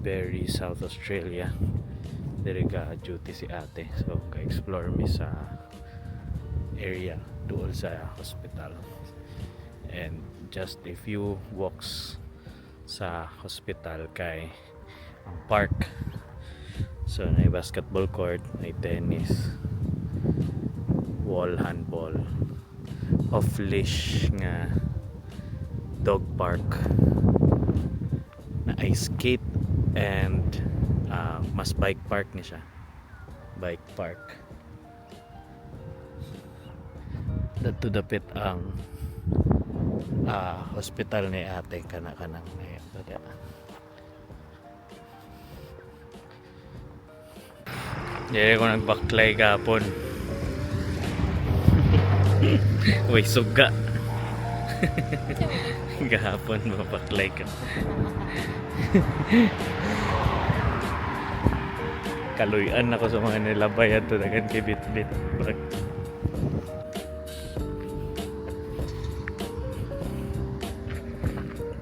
Berry, South Australia. Dire ga duty si ate. So ka-explore mi sa area duol sa hospital. And just a few walks sa hospital kay ang park. So may basketball court, may tennis, wall handball, off-leash nga dog park na ice skate, and mas bike park ni siya, bike park. Dito dapit ang hospital ni ate kanang ngayon. Dili ko nagbaklay gapon. Uy, suga. Gahapon mabaklay ka. Kaluyan ako sa mga nilabay ato dagan kay bit-bit.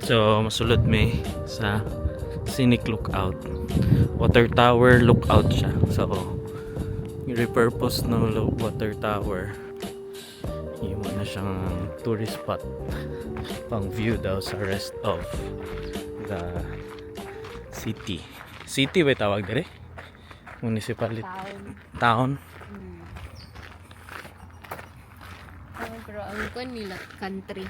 So masulod mi sa scenic lookout. Water tower lookout siya. So repurpose ng water tower, yung na siyang tourist spot pang view daw sa rest of the city. City ba tawag dire? Municipality. Town. Pero ang kon nila country.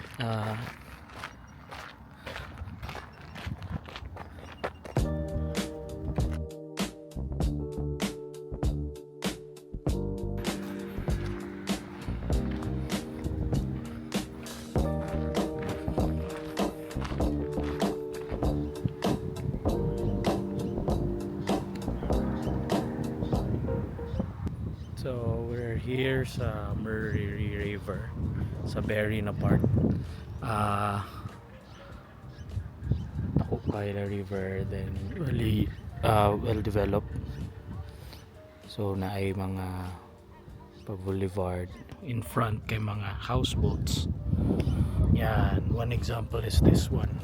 So we're here sa Murray River sa Berry na part. Takupay River, then really well developed. So naay mga pa-boulevard in front kay mga houseboats. Yan, one example is this one.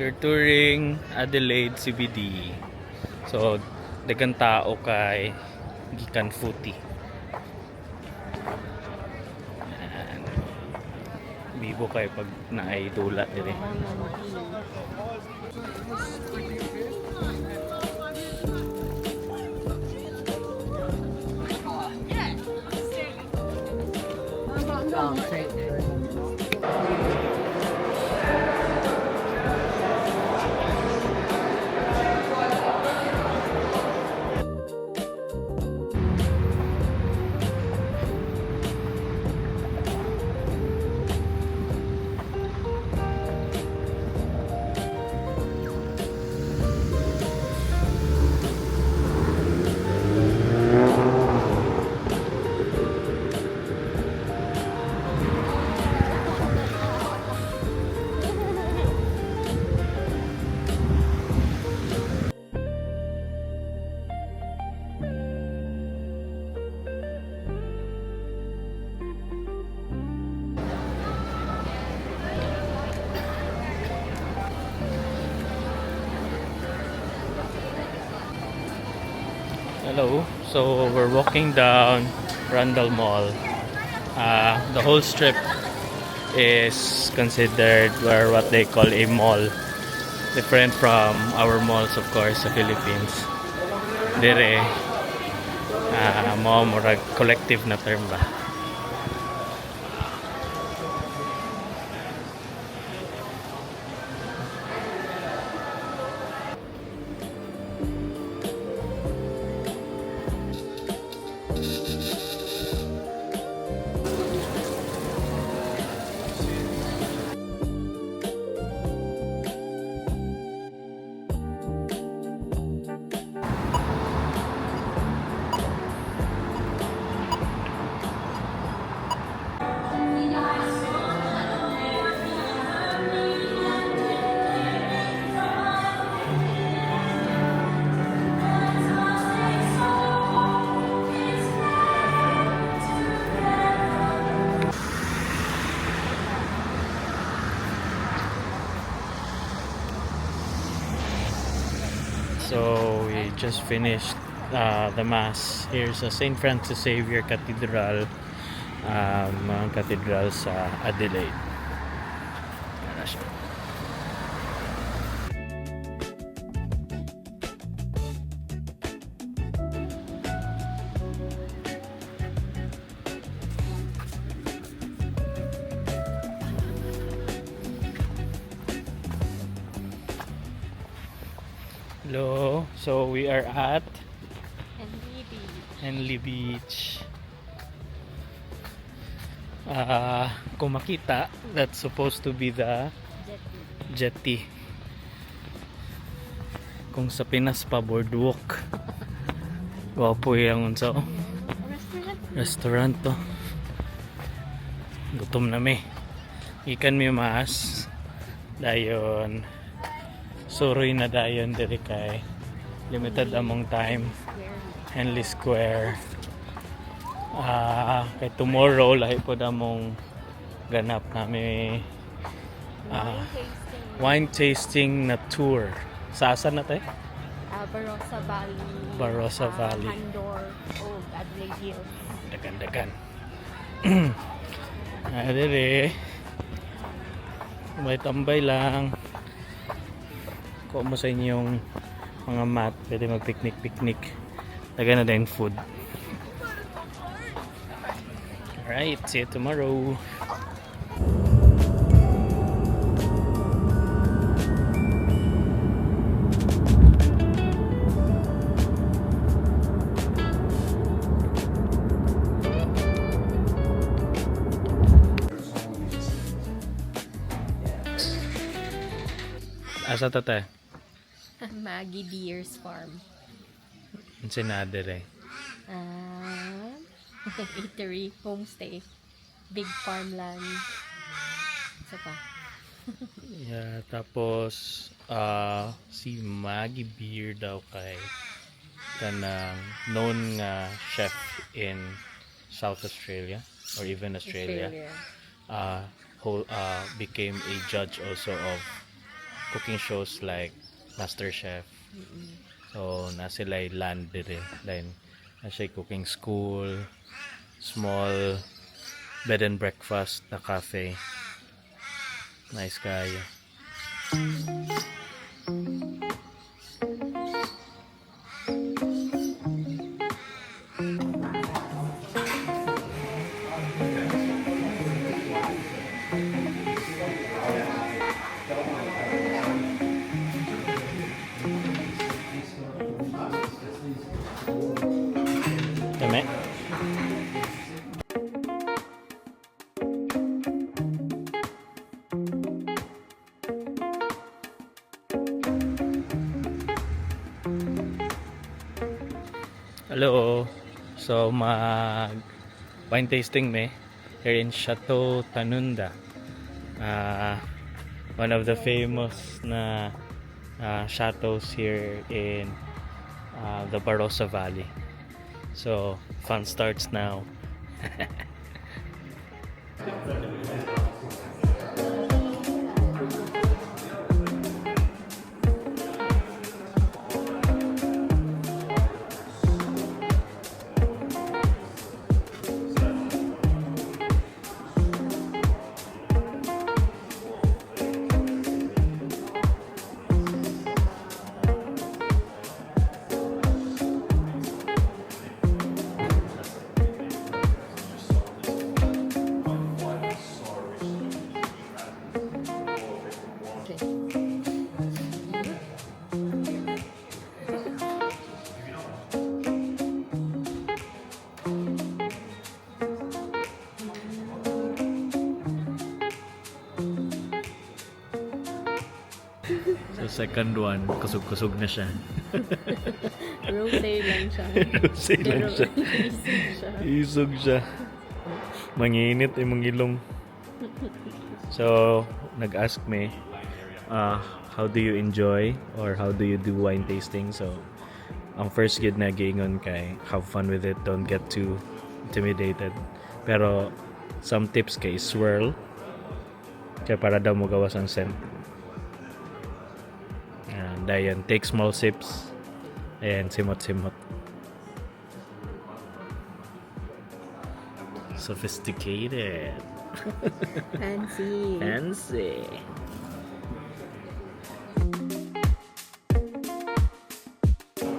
We're touring Adelaide CBD. So, daghang tao kay gikan footy. Ayan. Bibo kay pag naay dula dire. Hello, so we're walking down Rundle Mall. The whole strip is considered what they call a mall, different from our malls of course sa Philippines. Dire murag collective na term ba. So we just finished the mass here sa St. Francis Xavier Cathedral, mga cathedral sa Adelaide. Yan na siya. Hello, so we are at Henley Beach. Kung makita, that's supposed to be the jetty. Kung sa Pinas pa, boardwalk. Wapo yung unsa oh. Restaurant to. Gutom na mi. Ikan mi mas. Dayon. Suroy na dayon diri kay limited among time. Henley Square. Kay tomorrow lahi po damong ganap nami wine tasting na tour. Sa asa na tayo? Barossa Valley. Barossa Valley. Handor. Adelaide Hills. Dagan-dagan. Dere. May tambay lang. Kung mo sa inyong mga mat, pwede mag-picnic. Lagyan na din food. Alright, see you tomorrow. Asa to tayo? Maggie Deer's Farm. Sinadere. Eatery, homestay, big farmland. Isa pa. Yeah, tapos si Maggie Beer daw kay kanang known nga chef in South Australia or even Australia. Became a judge also of cooking shows like MasterChef. So na sila land dire. Then na siya cooking school, small bed and breakfast na cafe. Nice guy. Tama. Hello. So mag wine tasting me here in Chateau Tanunda. One of the famous na chateaus here in the Barossa Valley. So fun starts now. So second one, kusog-kusog na siya. Rosé lang siya. Rosé lang siya. Isig siya. Isog siya. Manginit yung mga ilong. So, nag-ask me, how do you enjoy or how do you do wine tasting? So, ang first gid na gingon kay have fun with it, don't get too intimidated. Pero, some tips kay swirl. Kaya para daw mo gawas ang scent. And then take small sips Ayan, simot-simot. Sophisticated. Fancy. Fancy.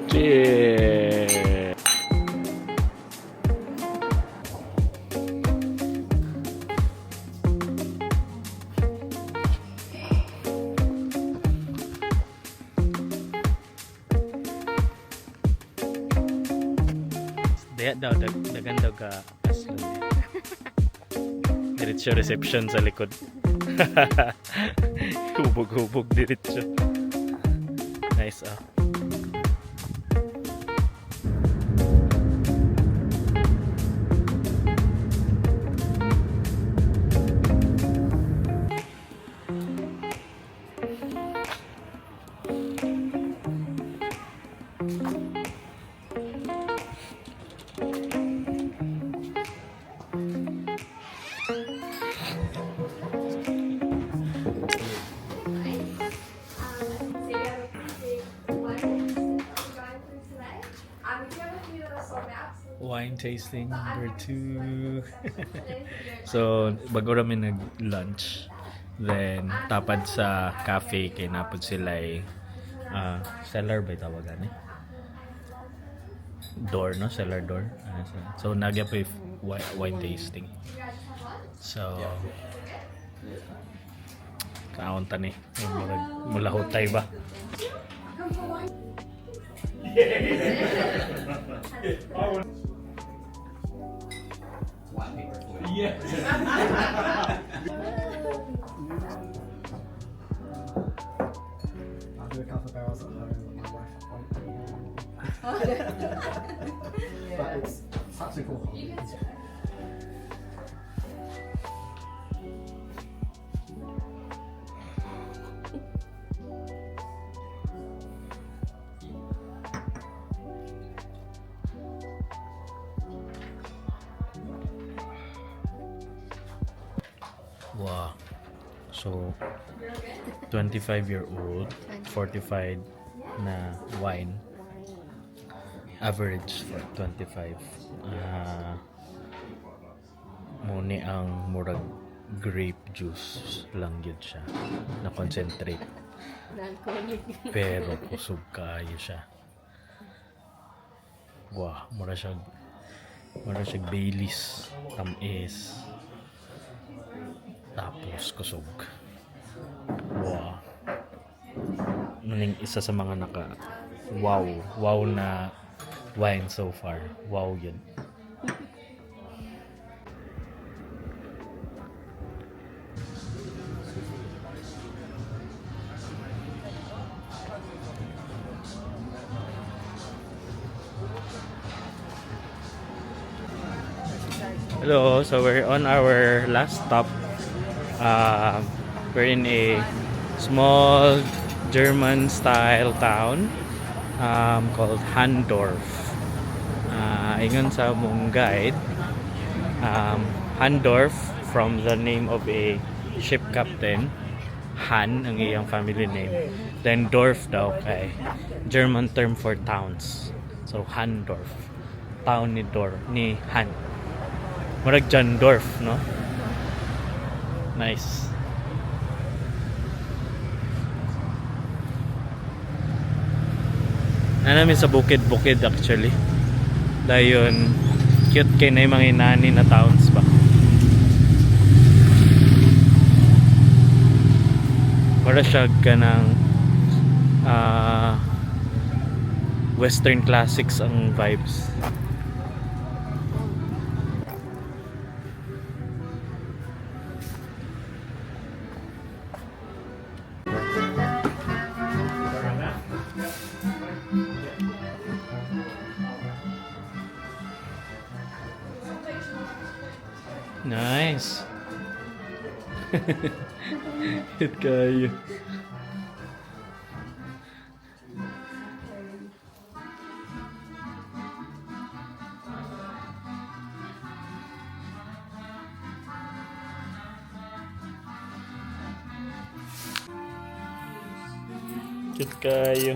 Cheers. Daya daw, dagan daw ka paslo. Diretso reception sa likod. Hubog-hubog diretso. Nice ah. Wine tasting number 2. So, bago rami nag-lunch, then tapad sa cafe kay napod sila cellar ba tawagan eh? Door, no? Cellar door. So, nagya pa yung wine tasting. So, kaon ta ni. Mulahutay ba? Yes. I'll do a couple of barrels at home with my wife. But it's such a cool hobby. Wow. So, 25-year-old, fortified na wine. Average for 25. Muni ang murag grape juice lang yun siya. Na concentrate. Alcoholic. Pero kusog kaayo siya. Wow, mura siya Baileys, tamis. Tapos kusog. Wow. Muning isa sa mga wow na wine so far. Wow yun. Hello, so we're on our last stop. We're in a small German-style town called Handorf. Ingon sa mong guide, Handorf from the name of a ship captain, Han ang iyang family name. Then Dorf daw kay German term for towns. So Handorf, town ni Han. Murag Jandorf, no? Nice. Namin sa bukid-bukid actually. Dayon cute kay na yung mga inani na towns ba. Para siya ganang Western classics ang vibes. Nice. Hit kayo. Hit kayo.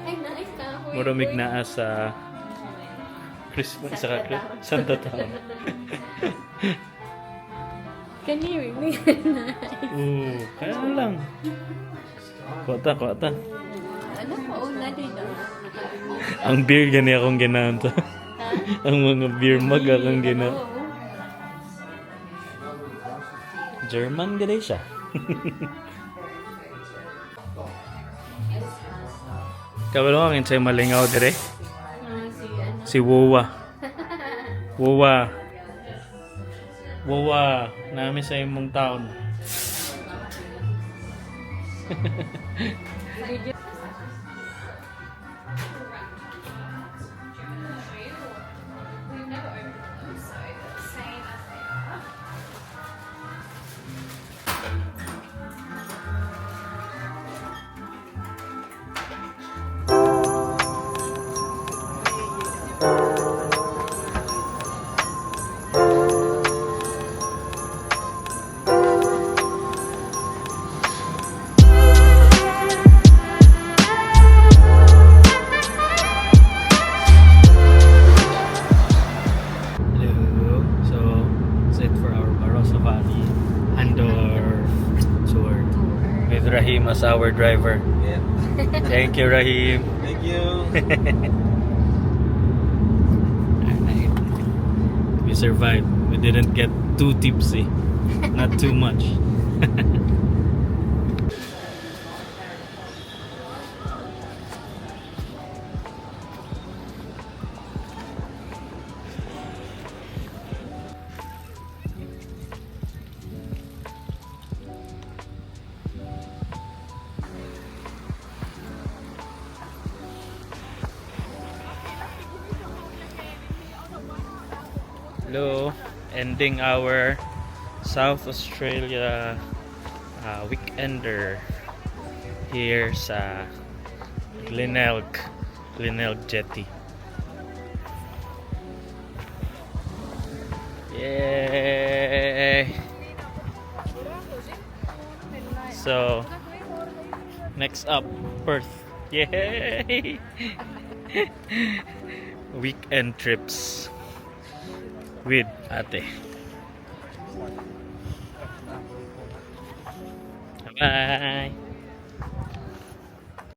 Ay, nice ka ako. Muramig na sa Christmas sa Santa Town. Kaniri, may Kaya lang. Kuwata. ano pa una din Ang beer gani akong ginanto. Ang mga beer mug akong gina. German gani siya. Kabalo ang insay malingaw dire. Si Wowa. Wowa, nami sa imong taon. Hello. So, that's it for our Barossa Valley Andor tour with Rahim as our driver. Yeah. Thank you, Rahim. Thank you. Alright. We survived. We didn't get too tipsy. Not too much. Hello, ending our South Australia weekender here sa Glenelg Jetty. Yay! So, next up, Perth. Yay! Weekend trips with ate. Bye.